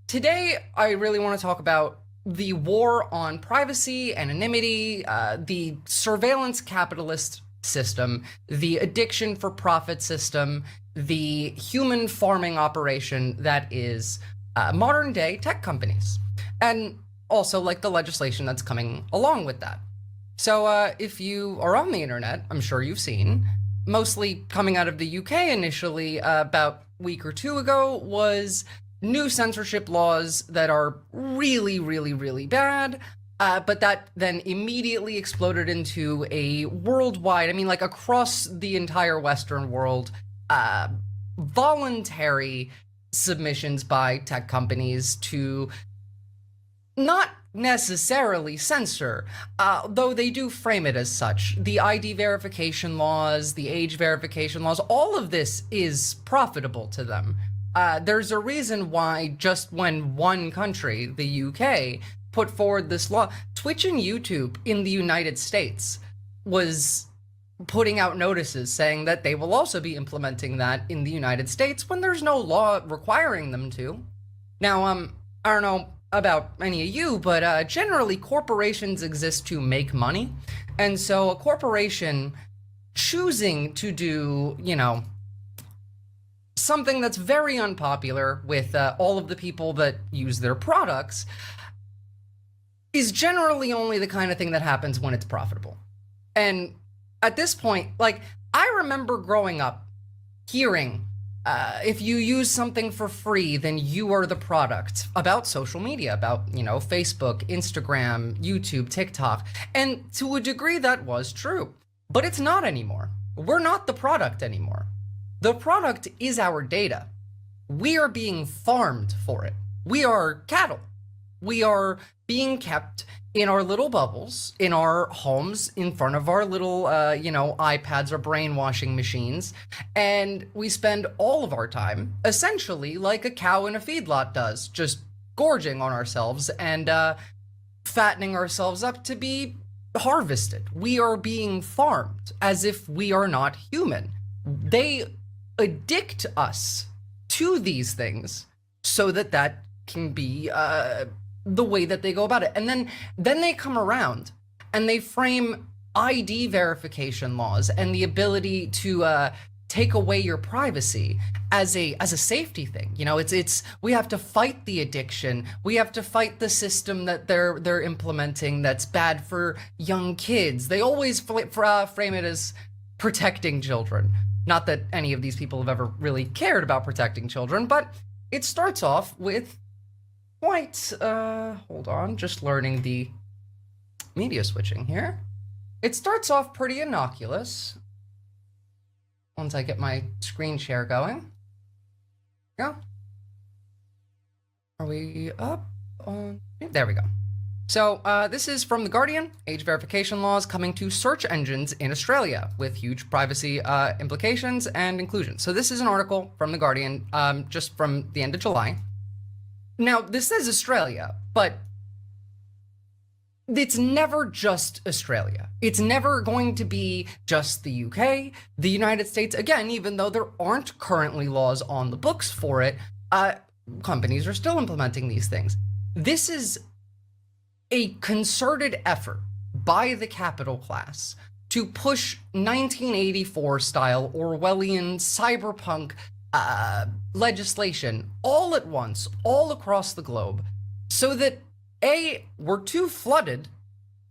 Today, I really want to talk about the war on privacy, anonymity, the surveillance capitalist system, the addiction for profit system, the human farming operation that is modern day tech companies, and also like the legislation that's coming along with that. So if you are on the internet, I'm sure you've seen, mostly coming out of the UK initially about a week or two ago, was new censorship laws that are really, really, really bad, but that then immediately exploded into a worldwide, I mean, like across the entire Western world, voluntary submissions by tech companies to not necessarily censor, though they do frame it as such. The ID verification laws, the age verification laws, all of this is profitable to them. There's a reason why just when one country, the UK, put forward this law, Twitch and YouTube in the United States was putting out notices saying that they will also be implementing that in the United States when there's no law requiring them to. Now, I don't know about any of you, but generally corporations exist to make money. And so a corporation choosing to do, something that's very unpopular with all of the people that use their products is generally only the kind of thing that happens when it's profitable. And at this point, like, I remember growing up hearing, if you use something for free, then you are the product, about social media, about, Facebook, Instagram, YouTube, TikTok. And to a degree that was true, but it's not anymore. We're not the product anymore. The product is our data. We are being farmed for it. We are cattle. We are being kept in our little bubbles, in our homes, in front of our little, iPads or brainwashing machines. And we spend all of our time, essentially like a cow in a feedlot does, just gorging on ourselves and fattening ourselves up to be harvested. We are being farmed as if we are not human. They addict us to these things so that can be the way that they go about it. And then they come around and they frame ID verification laws and the ability to take away your privacy as a safety thing. It's we have to fight the addiction. We have to fight the system that they're implementing that's bad for young kids. They always frame it as protecting children. Not that any of these people have ever really cared about protecting children, but it starts off with quite, hold on, just learning the media switching here. It starts off pretty innocuous. Once I get my screen share going. Go. Are we up on? There we go. So this is from The Guardian, age verification laws coming to search engines in Australia with huge privacy implications and inclusion. So this is an article from The Guardian just from the end of July. Now, this says Australia, but it's never just Australia. It's never going to be just the UK, the United States. Again, even though there aren't currently laws on the books for it, companies are still implementing these things. This is a concerted effort by the capital class to push 1984 style Orwellian cyberpunk legislation all at once, all across the globe, so that A, we're too flooded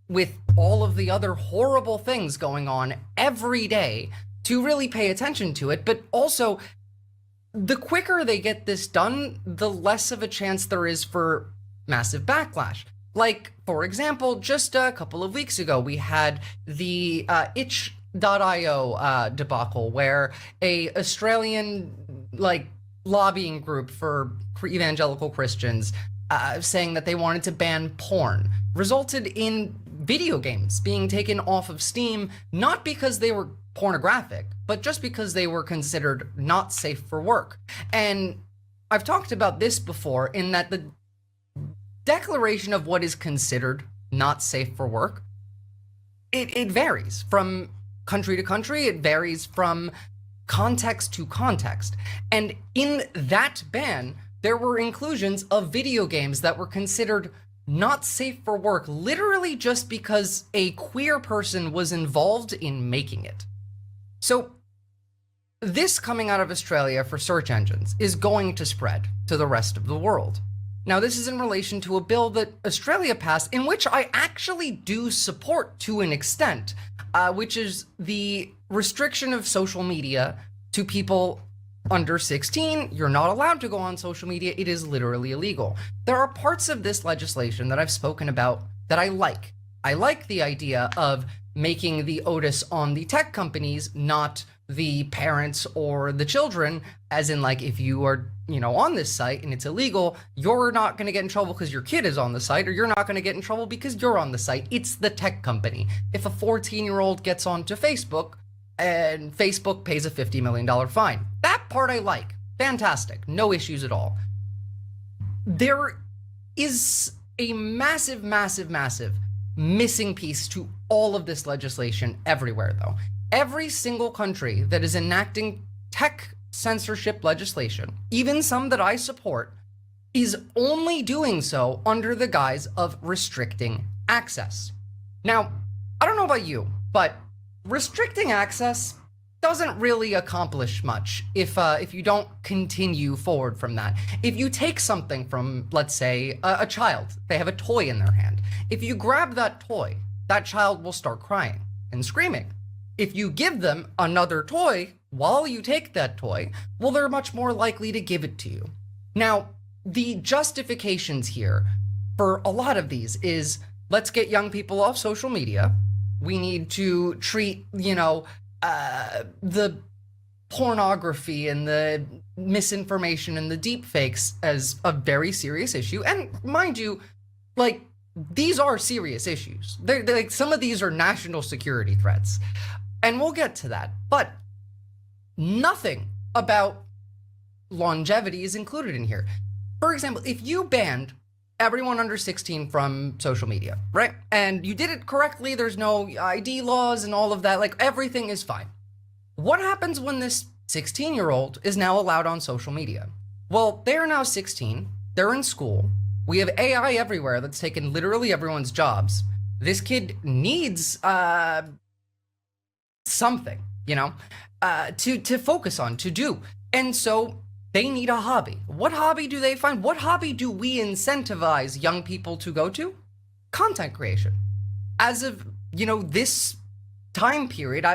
with all of the other horrible things going on every day to really pay attention to it, but also the quicker they get this done, the less of a chance there is for massive backlash. Like, for example, just a couple of weeks ago, we had the itch.io debacle, where a Australian, lobbying group for evangelical Christians saying that they wanted to ban porn resulted in video games being taken off of Steam, not because they were pornographic, but just because they were considered not safe for work. And I've talked about this before, in that the declaration of what is considered not safe for work, it varies from country to country. It varies from context to context. And in that ban, there were inclusions of video games that were considered not safe for work, literally just because a queer person was involved in making it. So this coming out of Australia for search engines is going to spread to the rest of the world. Now, this is in relation to a bill that Australia passed, in which I actually do support to an extent, which is the restriction of social media to people under 16. You're not allowed to go on social media. It is literally illegal. There are parts of this legislation that I've spoken about that I like. I like the idea of making the onus on the tech companies, not the parents or the children, as in, like, if you are, on this site and it's illegal, you're not going to get in trouble because your kid is on the site, or you're not going to get in trouble because you're on the site. It's the tech company. If a 14-year-old gets onto Facebook and Facebook pays a $50 million fine, that part I like. Fantastic. No issues at all. There is a massive, massive, massive missing piece to all of this legislation everywhere, though. Every single country that is enacting tech censorship legislation, even some that I support, is only doing so under the guise of restricting access. Now, I don't know about you, but restricting access doesn't really accomplish much if you don't continue forward from that. If you take something from, let's say, a child, they have a toy in their hand. If you grab that toy, that child will start crying and screaming. If you give them another toy while you take that toy, well, they're much more likely to give it to you. Now, the justifications here for a lot of these is, let's get young people off social media. We need to treat, the pornography and the misinformation and the deep fakes as a very serious issue. And mind you, like, these are serious issues. They're like, some of these are national security threats. And we'll get to that. But nothing about longevity is included in here. For example, if you banned everyone under 16 from social media, right? And you did it correctly, there's no ID laws and all of that, like, everything is fine. What happens when this 16-year-old is now allowed on social media? Well, they are now 16, they're in school, we have AI everywhere that's taken literally everyone's jobs. This kid needs something, to focus on, to do. And so they need a hobby. What hobby do they find? What hobby do we incentivize young people to go to? Content creation. As of, this time period,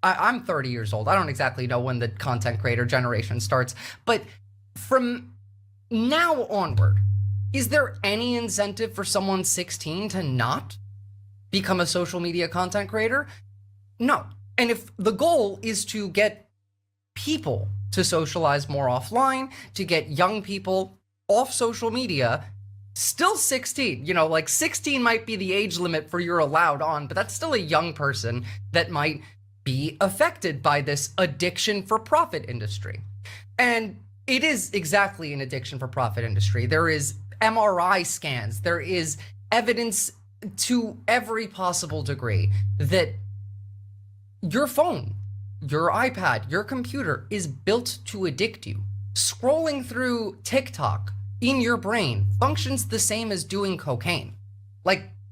I'm 30 years old. I don't exactly know when the content creator generation starts, but from now onward, is there any incentive for someone 16 to not become a social media content creator? No. And if the goal is to get people to socialize more offline, to get young people off social media, still 16, 16 might be the age limit for you're allowed on, but that's still a young person that might be affected by this addiction for profit industry. And it is exactly an addiction for profit industry. There is MRI scans, there is evidence to every possible degree that your phone, your iPad, your computer is built to addict you. Scrolling through TikTok in your brain functions the same as doing cocaine.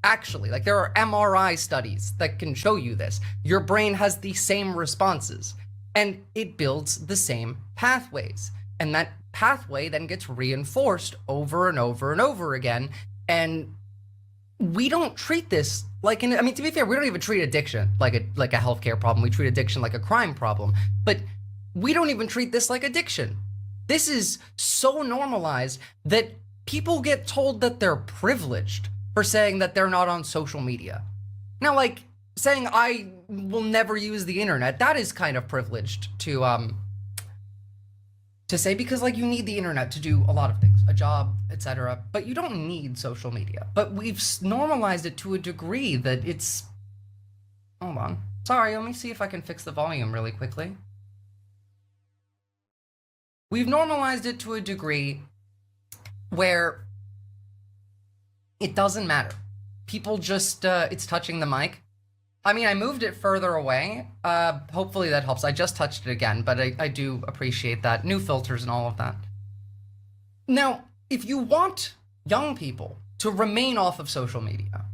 Actually, there are MRI studies that can show you this. Your brain has the same responses, and it builds the same pathways. And that pathway then gets reinforced over and over and over again. And we don't treat this to be fair, we don't even treat addiction like a healthcare problem. We treat addiction like a crime problem. But we don't even treat this like addiction. This is so normalized that people get told that they're privileged for saying that they're not on social media. Now, saying I will never use the internet, that is kind of privileged to say, because you need the internet to do a lot of things, a job, etc. But you don't need social media. But we've normalized it to a degree that it's, hold on. Sorry, let me see if I can fix the volume really quickly. We've normalized it to a degree where it doesn't matter. People just, it's touching the mic. I mean, I moved it further away. Hopefully that helps. I just touched it again, but I do appreciate that. New filters and all of that. Now, if you want young people to remain off of social media,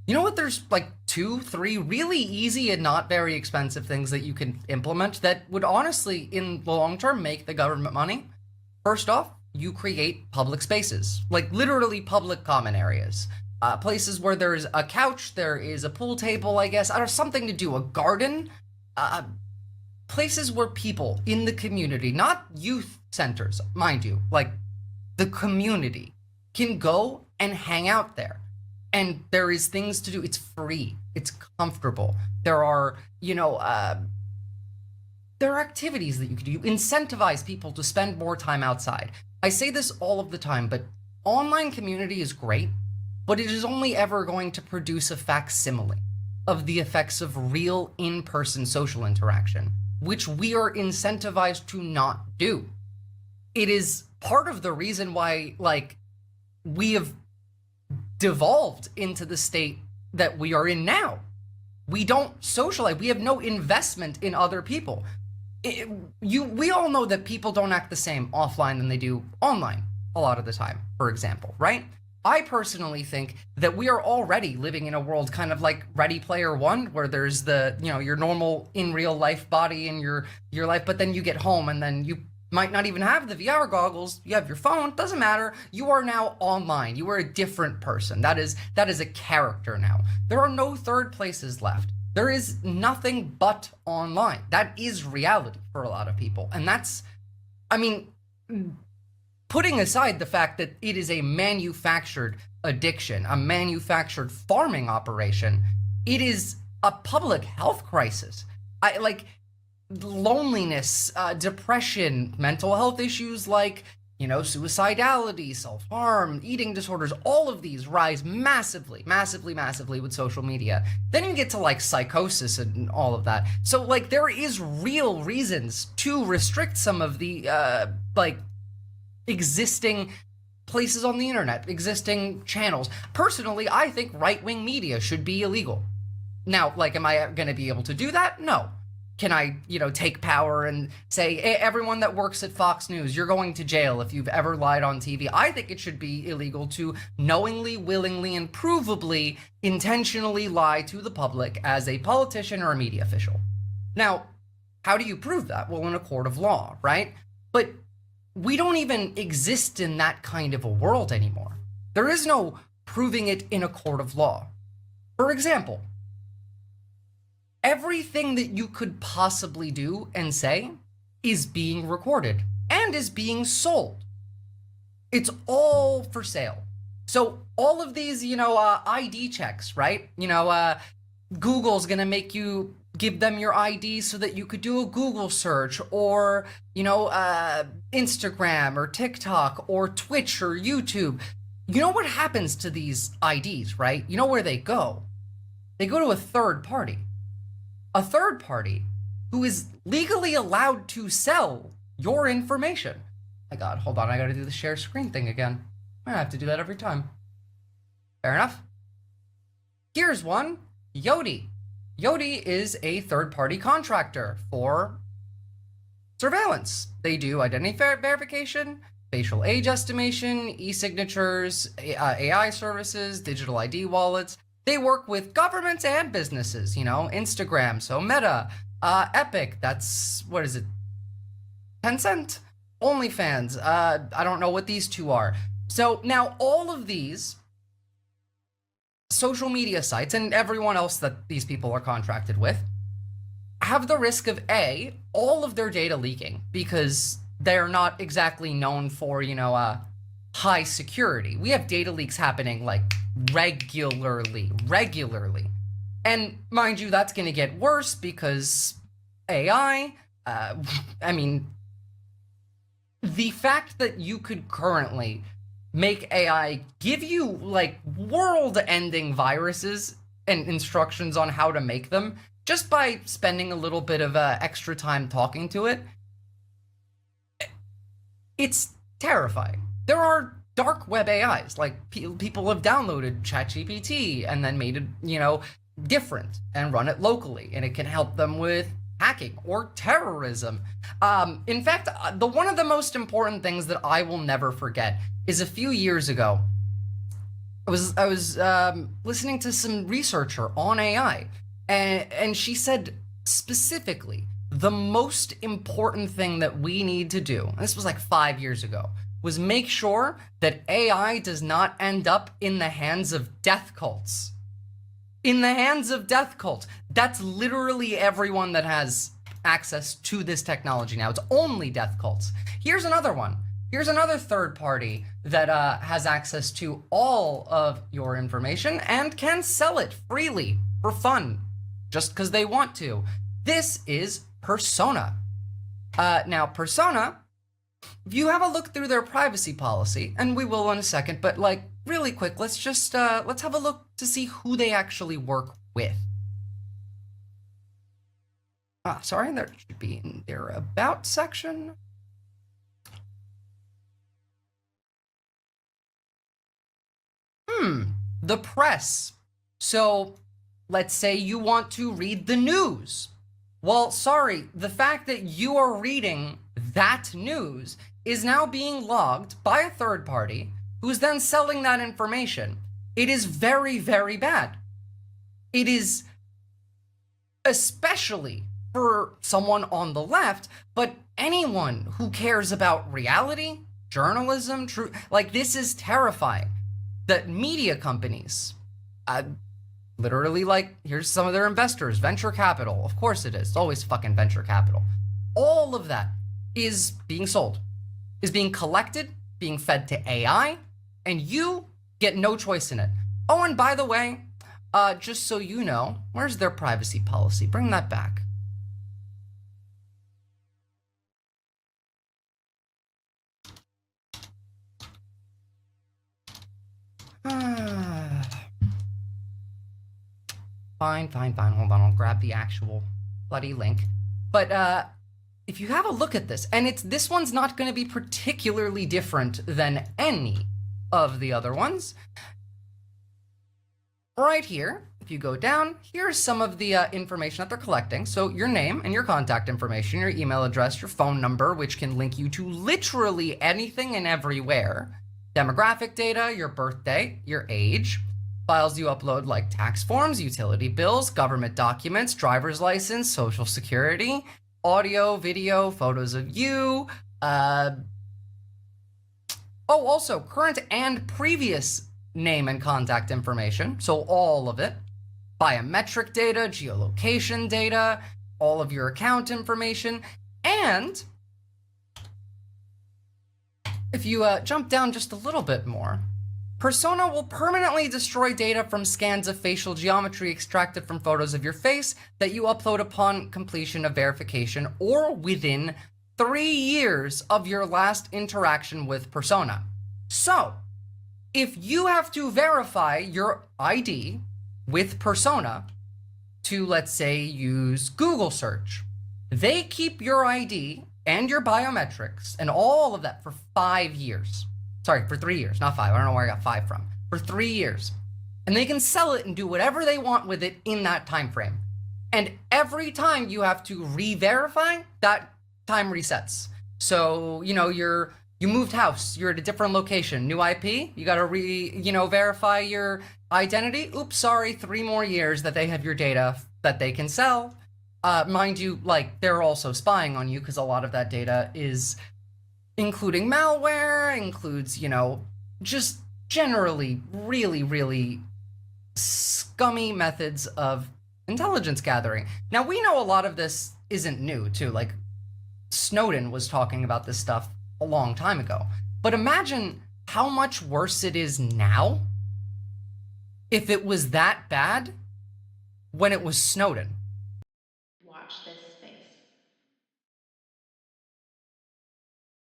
you know what? There's like 2, 3 really easy and not very expensive things that you can implement that would honestly, in the long term, make the government money. First off, you create public spaces, like literally public common areas. Places where there's a couch, there is a pool table, I guess, or something to do, a garden. Places where people in the community, not youth centers, mind you, like the community, can go and hang out there. And there is things to do. It's free. It's comfortable. There are, there are activities that you can do. You incentivize people to spend more time outside. I say this all of the time, but online community is great, but it is only ever going to produce a facsimile of the effects of real in-person social interaction, which we are incentivized to not do. It is part of the reason why, we have devolved into the state that we are in now. We don't socialize. We have no investment in other people. We all know that people don't act the same offline than they do online a lot of the time, for example, right? I personally think that we are already living in a world kind of like Ready Player One, where there's the, your normal in real life body in your life, but then you get home and then you might not even have the VR goggles. You have your phone, doesn't matter. You are now online. You are a different person. That is a character now. There are no third places left. There is nothing but online. That is reality for a lot of people. And that's, putting aside the fact that it is a manufactured addiction, a manufactured farming operation, it is a public health crisis. Loneliness, depression, mental health issues like, suicidality, self-harm, eating disorders, all of these rise massively with social media. Then you get to psychosis and all of that. So there is real reasons to restrict some of the existing places on the internet, existing channels. Personally, I think right-wing media should be illegal. Now, am I going to be able to do that? No. Can I, take power and say, hey, everyone that works at Fox News, you're going to jail if you've ever lied on TV? I think it should be illegal to knowingly, willingly, and provably intentionally lie to the public as a politician or a media official. Now, how do you prove that? Well, in a court of law, right? But we don't even exist in that kind of a world anymore. There is no proving it in a court of law. For example, everything that you could possibly do and say is being recorded and is being sold. It's all for sale. So all of these, ID checks, right? Google's gonna make you give them your ID so that you could do a Google search, or, Instagram or TikTok or Twitch or YouTube. You know what happens to these IDs, right? You know where they go? They go to a third party. A third party who is legally allowed to sell your information. My God, hold on, I gotta do the share screen thing again. I have to do that every time. Fair enough. Here's one, Yoti. Yoti is a third-party contractor for surveillance. They do identity verification, facial age estimation, e-signatures, AI services, digital ID wallets. They work with governments and businesses, Instagram, so Meta, Epic, that's, what is it, Tencent? OnlyFans, I don't know what these two are. So now all of these social media sites and everyone else that these people are contracted with have the risk of all of their data leaking, because they're not exactly known for, high security. We have data leaks happening regularly. And mind you, that's going to get worse because AI, the fact that you could currently make AI give you world-ending viruses and instructions on how to make them just by spending a little bit of extra time talking to it, it's terrifying. There are dark web AIs, people have downloaded ChatGPT and then made it, different and run it locally, and it can help them with hacking or terrorism. In fact, one of the most important things that I will never forget is a few years ago, I was listening to some researcher on AI, and she said specifically the most important thing that we need to do, and this was like 5 years ago, was make sure that AI does not end up in the hands of death cults. In the hands of death cults. That's literally everyone that has access to this technology now. It's only death cults. Here's another one. Here's another third party that has access to all of your information and can sell it freely for fun, just because they want to. This is Persona. Now, Persona, if you have a look through their privacy policy, and we will in a second, but like really quick, let's just let's have a look to see who they actually work with. Sorry, that should be in their about section. The press. So let's say you want to read the news. Well, sorry, the fact that you are reading that news is now being logged by a third party who's then selling that information. It is very, very bad. It is especially for someone on the left, but anyone who cares about reality, journalism, truth, like this is terrifying. That media companies, literally, like, here's some of their investors, venture capital. Of course it is. It's always fucking venture capital. All of that is being sold, is being collected, being fed to AI, and you get no choice in it. Oh, and by the way, just so you know, where's their privacy policy? Bring that back. Fine. Hold on, I'll grab the actual bloody link. But if you have a look at this, and this one's not going to be particularly different than any of the other ones. Right here, if you go down, here's some of the information that they're collecting. So your name and your contact information, your email address, your phone number, which can link you to literally anything and everywhere. Demographic data, your birthday, your age, files you upload like tax forms, utility bills, government documents, driver's license, social security, audio, video, photos of you. Also current and previous name and contact information. So all of it. Biometric data, geolocation data, all of your account information. And if you jump down just a little bit more, Persona will permanently destroy data from scans of facial geometry extracted from photos of your face that you upload upon completion of verification or within 3 years of your last interaction with Persona. So, if you have to verify your ID with Persona to, let's say, use Google search, they keep your ID and your biometrics and all of that for 5 years. Sorry, for 3 years, not 5. I don't know where I got 5 from. For 3 years. And they can sell it and do whatever they want with it in that time frame. And every time you have to re-verify, that time resets. So, you know, you moved house, you're at a different location, new IP, you gotta verify your identity. Oops, sorry, 3 more years that they have your data that they can sell. Mind you, like, they're also spying on you because a lot of that data is including malware, includes, just generally really, really scummy methods of intelligence gathering. Now, we know a lot of this isn't new, too. Like, Snowden was talking about this stuff a long time ago. But imagine how much worse it is now if it was that bad when it was Snowden.